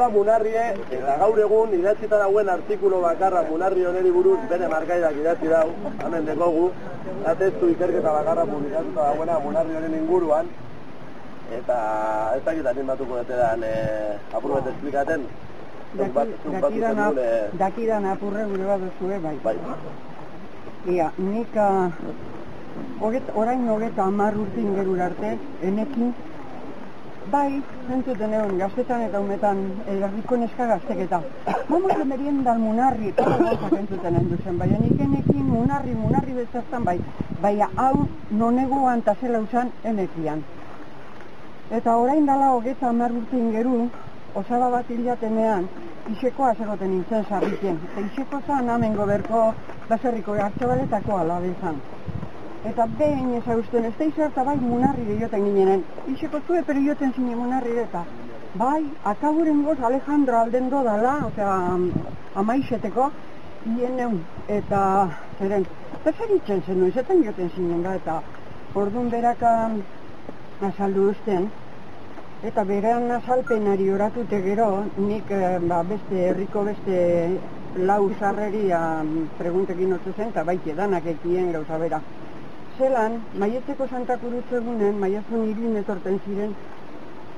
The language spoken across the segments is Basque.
da Munarrie, eta gaur egun idatzita dauen artikulo bakarra Munarri honeri buruz bere markaidak idatzi dau, hemen dekogu, da testu ikerketa bakarra publikatuta dauena Munarri honen inguruan, eta ez dakit animatuko etedan apur bat esplikaten. Dakidan apurre gure bat duzue, bai. Bai. Ia, nik orain 30 urte ingerur arte, enekin, bai, zentzuten egon, gaztetan eta umetan, herriko neska gazteketa. Vamos de merienda al Munarri, eta gauzak entzuten enduzen, baina nik enekin Munarri bezaztan, bai, hau noneguan eta zela usan enekian. Eta orain dala 30 urte ingeru, osaba bat hilatenean, Isekoa zegoten nintzen sarriken. Eta Iseko zan amengo berko baserriko Artxabaletako alabe zan. Eta behin ezausten, ez da izerta bai Munarri joten ginenen. Iseko zue, pero joten zine Munarri eta. Bai, akaburen goz Alejandro aldendo dala, osea, amaizeteko, hien egun. Eta, zeren, bezeritzen zen noiz, eta joten zinen da, eta orduan beraka azaldu usten. Eta berean azalpenari oratute gero, nik beste herriko beste lau sarreria preguntekin otu zen, eta baite danak ekien gauza bera. Zelan, Maietzeko Santa Cruz egunen, Maiatzun irin etorten ziren,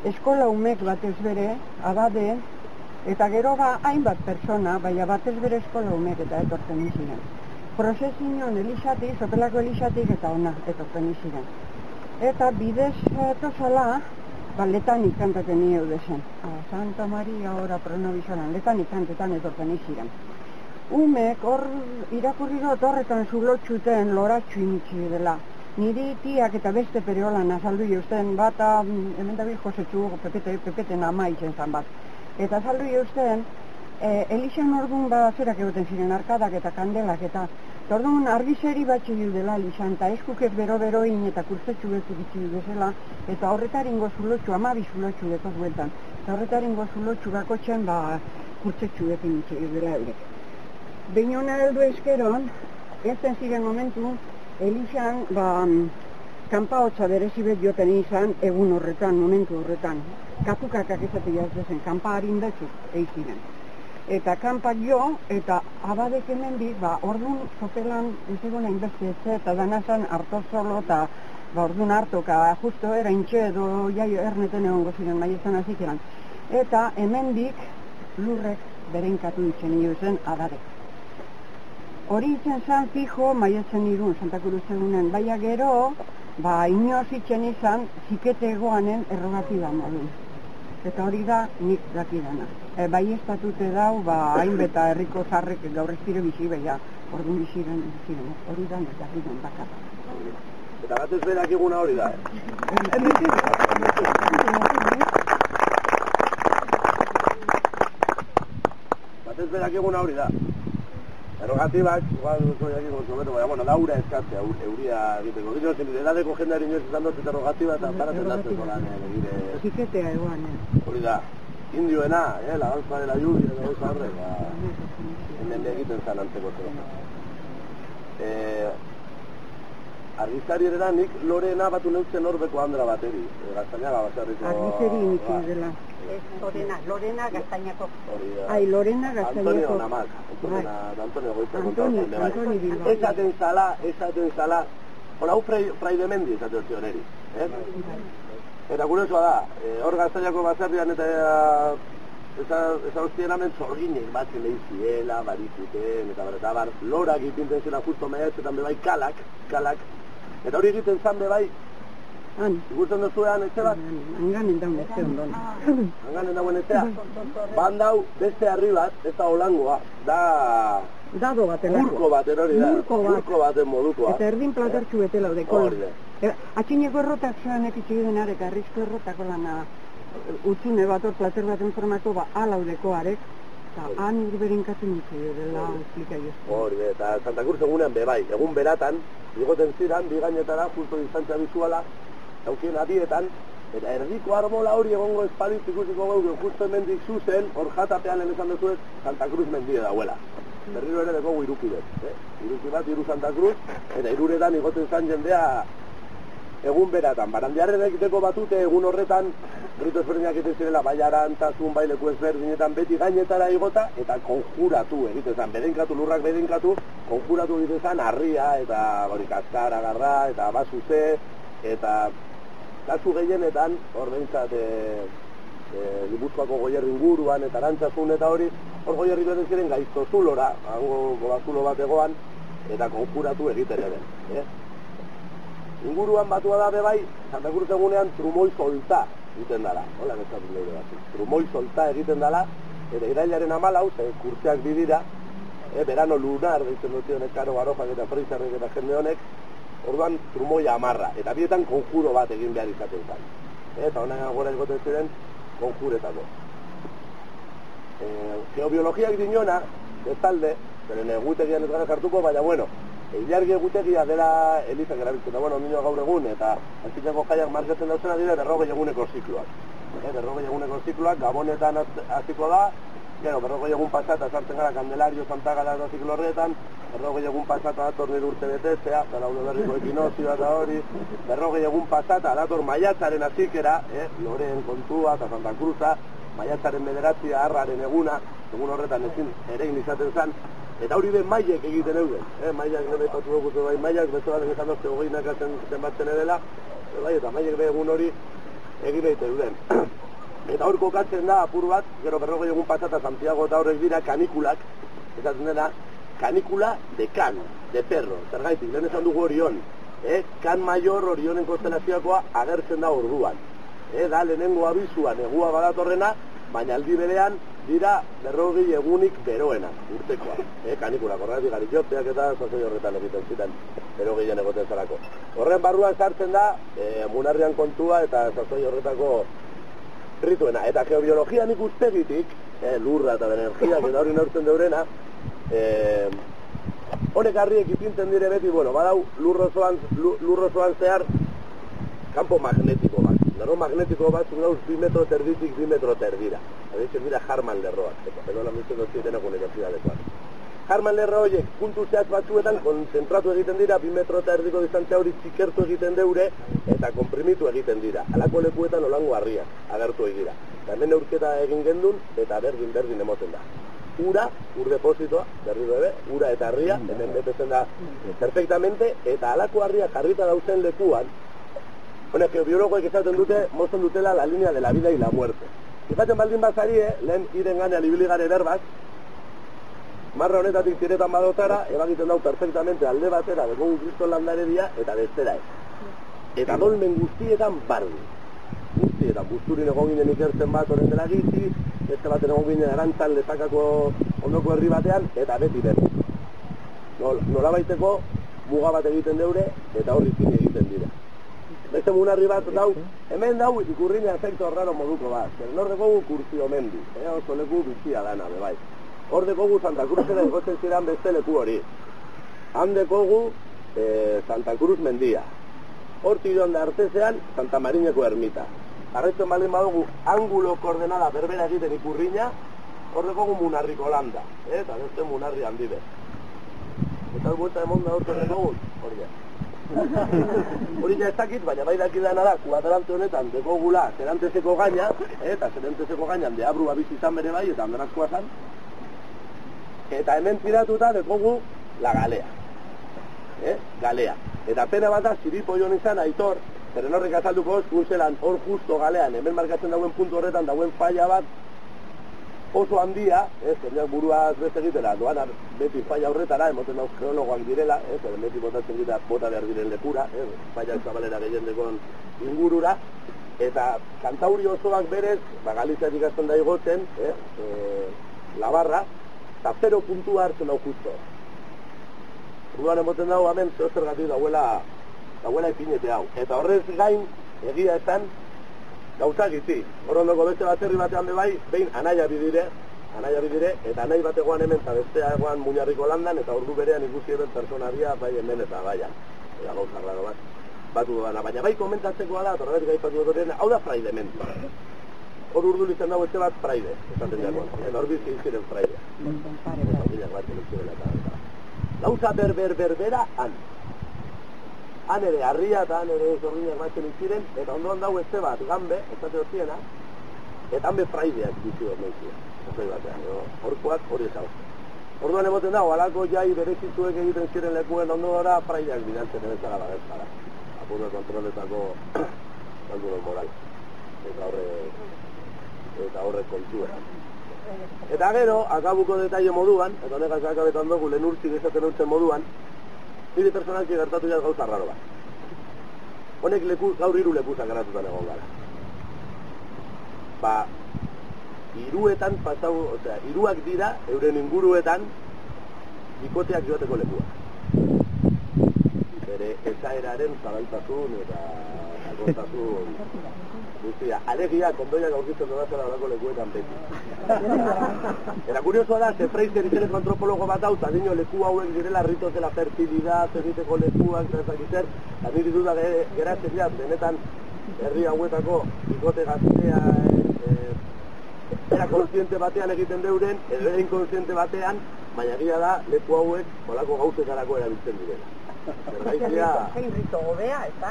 eskola umek batez bere, abade, eta gero hainbat persona, baina batez bere eskola umek eta etorten ziren. Prozesinon Elixatik, Sopelako Elixatik eta ona etorten ziren. Eta bidez tozala, letanik kantaten nio dezen. Santa Maria ora pronovisoran, letanik kantetan etorten iziren. Umek hor irakurri dut horretan zulotxuten loratxu imitsi dela. Niri tiak eta beste periolan azaldu jausten bata, hemen dabil Josetxu, Pepeten ama izen zan bat. Eta azaldu jausten, Elixan orduan zerak egoten ziren, arkadak eta kandelak eta orduan argizeri batxe dela Elixan, eta eskukez bero-beroin eta kurtzetxu bezu bitxi duzela, eta horretaringo zulotxu, 12 zulotxu dekoz bueltan, eta horretaringo zulotxu bakotxen kurtzetxu bekin bitxi dela eurek. Behin hona heldu eskeron, ezten ziren momentu, Elixan kanpaotza berezibet joten izan egun horretan, momentu horretan. Katukakak ezate jazdezen, kanpa harin betzuk eiziren. Eta kanpak jo, eta abadek hemendik, orduan sopelan ez egon hainbeste ez eta danazan hartozolo eta orduan hartoka, justo era intxe edo jaio erneten egongo ziren Maietzen hazik eran. Eta hemendik lurrek berenkatu ditzen zen abadek. Hori itzen zan fijo Maietzen irun, Santa Cruz egunen, baina gero, inoz itzen izan zikete egoanen errogatiba modun. Eta hori da nik dakidana. Bai estatute dau, hainbeta herriko zarrek gaur ez dire bizi, baina orduan biziren, hori da nik dakidan bakarra. Eta batez berak eguna hori da, Batez berak eguna hori da. Errogatibak, igual zoiakiko zubero, baina, laura eskatzea, euria egiteko. Gino zen, edadeko jendeari inoz izan dut errogatiba eta paratzen datzeko lan egire. Ziketea egoan, Hori da, indioena, la danza de la lluvia, edo gauza horrek, hemen egiten zan antzeko zero. Argizari ere nik Lorena batu neutzen horbeko handra bateri, Gaztainaga baserriko... Argizeri imitsi dela. Lorena Gaztainako. Ai, Lorena Gaztainako. Antonio Namak, Antonio Goitza kontatzen. Antoni Bilbao. Esaten zala, hola, hau Fraide Mendi esaten zion eri. Eta kuriosoa da, hor Gaztainako baserrian eta ezagoztien hemen zorginek batzen lehiziela, barizuten, eta bar, lorak ipinten zela justo mehetzetan bebai kalak, eta hori egiten zan bebai, ikusten duzuean etxe bat? Anganen dauen etxe ondon. Anganen dauen etxea? Bandau beste harri bat, ez da holangoa, da... Dado baten. Urko baten hori da, urko baten modukoa. Eta erdin platertxu betela udeko. Hori da. Atxineko errotak zoan ekitxegiden arek, arrizko errotako lana utzune bat hor plater baten formako alaudeko arek, eta han urberinkatu nintzen dela esplika joztu. Hori da, eta Santa Cruz egunean bebai, egun beratan, bigoten ziren, bigainetara, justo distantzia bizuala, daukien adietan, eta erdiko arbola hori egongo espadiz ikusiko gaudu, justo hemendik zuzen, hor jatapean lehen esan duzuet, Santa Cruz mendie dauela. Berriro ere dekogu irukidet. Iruki bat, iru Santa Cruz, eta iruretan igoten zan jendea egun beratan. Barandiarren egiteko batute egun horretan, grito ezberdinak egiten zirela, bai arantazun, bai leku ezberdinetan, beti gainetara igota, eta konjuratu egiten zen, bedenkatu, lurrak bedenkatu, konjuratu egiten zen, harria, eta hori kaskara, garra, eta basuze, eta kasu gehienetan, hor behintzat, Gipuzkoako Goierri inguruan, eta Arantzasun eta hori, hor Goierri beren ziren gaizto zulora, hango gobazulo bat egoan, eta konjuratu egiten ere. Inguruan batua da bebai, Santa Cruz egunean trumoi solta egiten dela. Hola, bezatu leire bat. Trumoi solta egiten dela, eta irailaren 14, kurtzeak bidira, berano lunar, deitzen dut honek, Karo Barojak eta Freizarrek eta jende honek, orduan trumoi amarra, eta bietan konjuro bat egin behar izaten zen. Eta honek gora egoten ziren, konjuretako. Geobiologiak dinona, bestalde, zeren egutegian ez gara sartuko, baina bueno, ilargi egutegia dela elizak erabiltzen da, bueno, minua gaur egun, eta azpitako jaiak markatzen dauzena dira 40 eguneko zikloak. 40 eguneko zikloak, Gabonetan hasiko da, gero 40 egun pasata sartzen gara Kandelario, Santa Gala eta ziklo horretan, 40 egun pasata dator nire urte betetzea, eta laude berriko ekinozioa eta hori, 40 egun pasata dator maiatzaren azikera, Loren kontua eta Santa Cruza, maiatzaren 9 harraren eguna, egun horretan ezin erein izaten zen, eta hori den mailek egiten euden, mailak nire epatu dugu bai mailak, beste bat egin dozte hogeinak zenbatzen edela, bai, eta mailek be egun hori egin behite euden. Eta hor kokatzen da apur bat, gero 40 egun pasata Santiago eta horrek dira kanikulak, esaten dena, kanikula de kan, de perro, zergaitik, lehen esan dugu Orion, kan mayor Orionen konstelazioakoa agertzen da orduan, da lehenengo abisuan negua badatorrena, baina aldi berean dira 40 egunik beroena, urtekoa, kanikula, horregatik garitxoteak eta sasoi horretan egiten ziren, 40 egoten zarako. Horren barruan sartzen da, munarrian kontua eta sasoi horretako rituena, eta geobiologian ikuspegitik, lurra eta energiak eta hori neurtzen deurena, honek harriek ipintzen dire beti, bueno, badau lurrozoan zehar kampo magnetiko bat. Lerro magnetiko bat gauz 2 metro terditik 2 metro terdira. Aditzen dira Harman lerroak, edo lan ditzen dut ziten egun universidadekoak. Harman lerro horiek puntu zehatz batzuetan konzentratu egiten dira, 2 metro terdiko distantzia hori txikertu egiten deure eta komprimitu egiten dira. Halako lekuetan olango harriak agertu egira. Eta hemen neurketa egin gendun eta berdin emoten da. Ura, ur depositoa, berriro ebe, ura eta harria, hemen betetzen da perfectamente, eta halako harria jarrita dauzen lekuan, honek geobiologoek esaten dute, mozten dutela la línea de la vida y la muerte. Ipatzen baldin bazari, lehen iren ganean ibili gare berbaz, marra honetatik tiretan badotara, ebagiten dau perfectamente alde batera, dekogu kriston landaredia, eta bestera ez. Eta dolmen guztietan bardi. Guztietan, busturin egon ginen ikertzen bat oren dela gizi, beste baten egon ginen Arantzan lezakako ondoko herri batean, eta beti berri. Nola baiteko muga bat egiten deure, eta horri zine egiten dira. Beste munarri bat dau, hemen dau ikurriña efektu horraro moduko bat. Hor dekogu Kurzio mendi, oso leku bizia dana, bebai. Hor dekogu Santa Cruzera egotzen ziren beste leku hori. Han dekogu Santa Cruz mendia. Hortik joan da artezean Santa Marineko ermita. Arretzen baldin badugu angulo koordenada berbera egiten ikurriña, hor dekogu munarriko landa, eta beste munarri handi be. Eta buelta emon da hortzen dekogu, hori ja. Hori ja ez dakit, baina bai dakidana da, kuadrante honetan dekogula Zeranteseko gaina, eta Zeranteseko gainan deabrua bizi izan bere bai, eta handanazkoa zan. Eta hemen tiratuta dekogu la galea. Galea. Eta pena bat da, Ziripo joan izan Aitor, zeren horrek azalduko zelan hor justo galean, hemen markatzen dauen puntu horretan dauen falla bat, oso handia, jendeak buruaz beste egitera, doan beti falla horretara, emoten dauz geologoak direla, beti botatzen dira bota behar diren lekura, falla zabalera gehiendekon ingurura, eta Kantauri osoak berez, Galiziatik azten da igotzen, Labarra, eta 0 puntua hartzen dau justo. Orduan emoten dago hemen zehozergatik dauela ipinete hau. Eta horrez gain, egia esan, gauzak izi. Horrondoko beste baserri batean bebai, behin anaia bidire, eta anai bategoan hemen eta bestea egoan Muñarriko landan, eta ordu berean ikusi eben personaria, bai hemen eta baian. Eta gauza raro bat, batu dana. Baina bai komentatzekoa da, torretik gaipatu dut hau da fraide mentu. Hor urdu izan dago etxe bat fraide, esaten jakoan. Eta hor bizi iziren fraide. Gauza berbera han. han ere harria eta han ere zorginak batzen iziren, eta ondoan dago este bat, gambe, estate hortiena, eta hanbe fraideak bizi hor naizia, zazoi batean, horkoak hori ezago. Orduan emoten dago, alako jai berezituek egiten ziren lekuen ondora, fraideak bidaltzen ebezara badezara. Apurre kontroletako kalduron moral, eta horre kontuen. Eta gero, akabuko detaile moduan, eta honegaz akabetan dugu, lehen urtzik esaten urtzen moduan, nire personalki gertatu jaz gauza raro bat. Honek gaur hiru lekuzak geratutan egon gara. Ba, hiruetan pasau, osea, hiruak dira, euren inguruetan, bikoteak joateko lekua. Bere esaeraren zabaltasun eta akontasun guztia. Alegia, kondoiak aurkitzen dudazela horako lekuetan beti. Era kuriosoa da, Zefreizer izeneko antropologo bat hau, eta dino leku hauek direla ritos de la fertilidad, egiteko lekuak, eta ezakizer, eta niri duda geratzen jaz, benetan herri hauetako bikote gaztea era konstiente batean egiten deuren, edo inkonstiente batean, baina egia da leku hauek holako gauzetarako erabiltzen direla. Zein rito gobea, eta?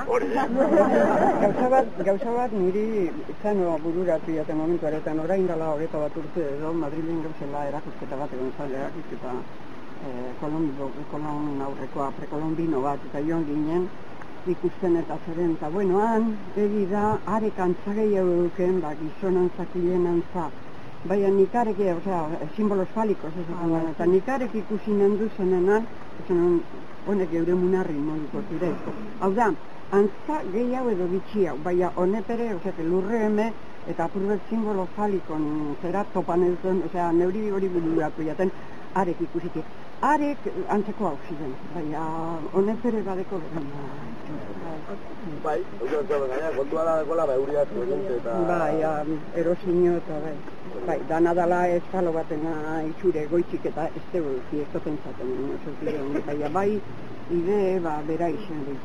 Gauza bat niri izan bururatu jaten momentu aretan, orain dela horeta bat urte edo, Madrilen gauzela erakusketa bat egon zale erakusketa kolon aurrekoa, prekolombino bat, eta joan ginen, ikusten eta zeren, eta buenoan, egi da, arek antzagei euken, gizonan zakilen antza, baina nikarek, simbolos falikos, eta nikarek ikusi nendu zenenan, honek geure munarri moduko zire. Hau da, antza gehiago edo bitxi hau, baina honepere, lurre eme, eta apurbet simbolo falikon zera topan ez duen, neuri hori bururatu jaten, arek ikusitik. Arek antzeko hau ziren, baina honepere badeko bai, kontua da gola beuriak eta... Bai, erosino eta bai, dana dala ez falo batena itxure goitzik eta ez dugu ez pentsaten, baina bai, idee bera izan dut.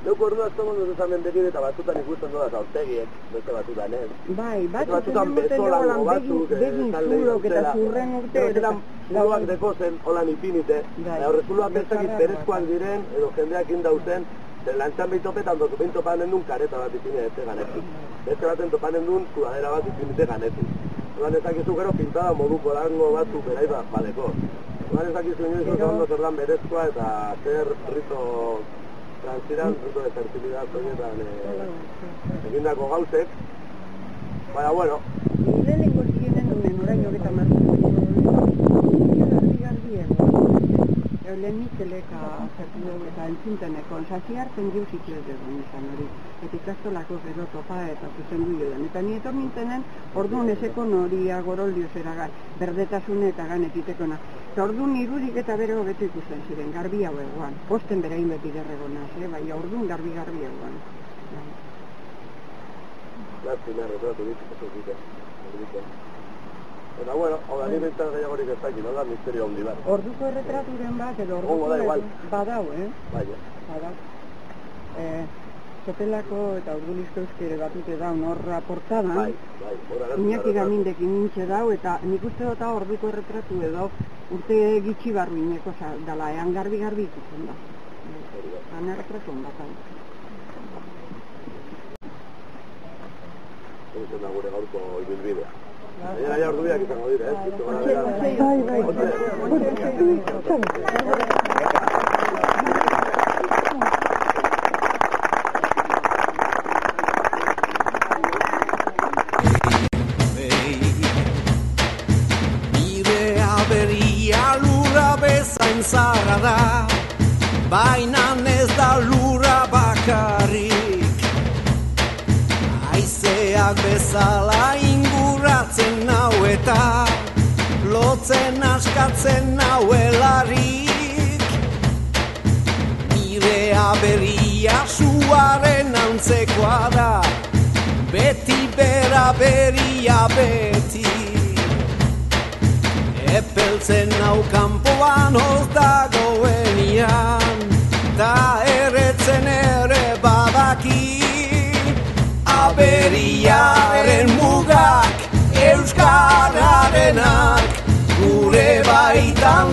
Leuko orduaz tomon dut ezamen begire eta batutan ikusten dudaz aurtegiek, beste batutan ez. Bai, batutan bezolango batzuk, begin zulok eta zurren urte. Zuluak dekozen, holan ipinite, horre zuluak bezakit berezkoak diren, edo jendeak indauzen, lantzan behin topetan dozu, behin topanen duen kareta bat ipine ez ganetik. Beste baten topanen duen sudadera bat ipinite ganetik. Odan ezakizu gero pintada moduko lango batzuk berai badeko. Odan ezakizu inoiz ondo zer dan berezkoa eta zer rito transiran, rito de fertilidad horietan egindako gauzek. Baina, bueno. Lehenengo zienen duen orain horreta martzen. Lehenik eleka zertu eta entzinteneko, zaziarten diusik ez dugu izan hori. Eta ikastolako gero topa eta zuzen du joden. Eta ni etor nintenen, orduan ezeko noria goroldioz eragan, berdetasune eta ganekitekona. Eta orduan irudik eta bere hobetu ikusten ziren, garbi hau egoan. Posten berein beti derregonaz, bai, orduan garbi egoan. Lastima, retratu dit, eso dite. Eta bueno, hau da, nire entzat gehiagorik ez dakit, da, misterio handi bat. Orduko erretraturen bat, edo orduko badau, Baina. Badau. Txopelako eta urdulizko euskere batute daun horra portadan, Iñaki Gamindekin nintxe dau, eta nik uste dut orduko erretratu edo urte gitxi barru ineko dala, ean garbi ikusten da. Han erretratu bat, Eta da gure gaurko ibilbidea. Gainera ja ordubiak izango dire, Nire aberia lurra bezain zarra da, baina ez da lurra bakarrik. Haizeak bezala inguratzen nau eta lotzen askatzen nauelarik. Nire aberia suaren antzekoa da, beti bera beria beti. Epeltzen nau kanpoan hoz dagoenian, ta erretzen ere badaki. Aberiaren mugak, euskararenak, gure baitan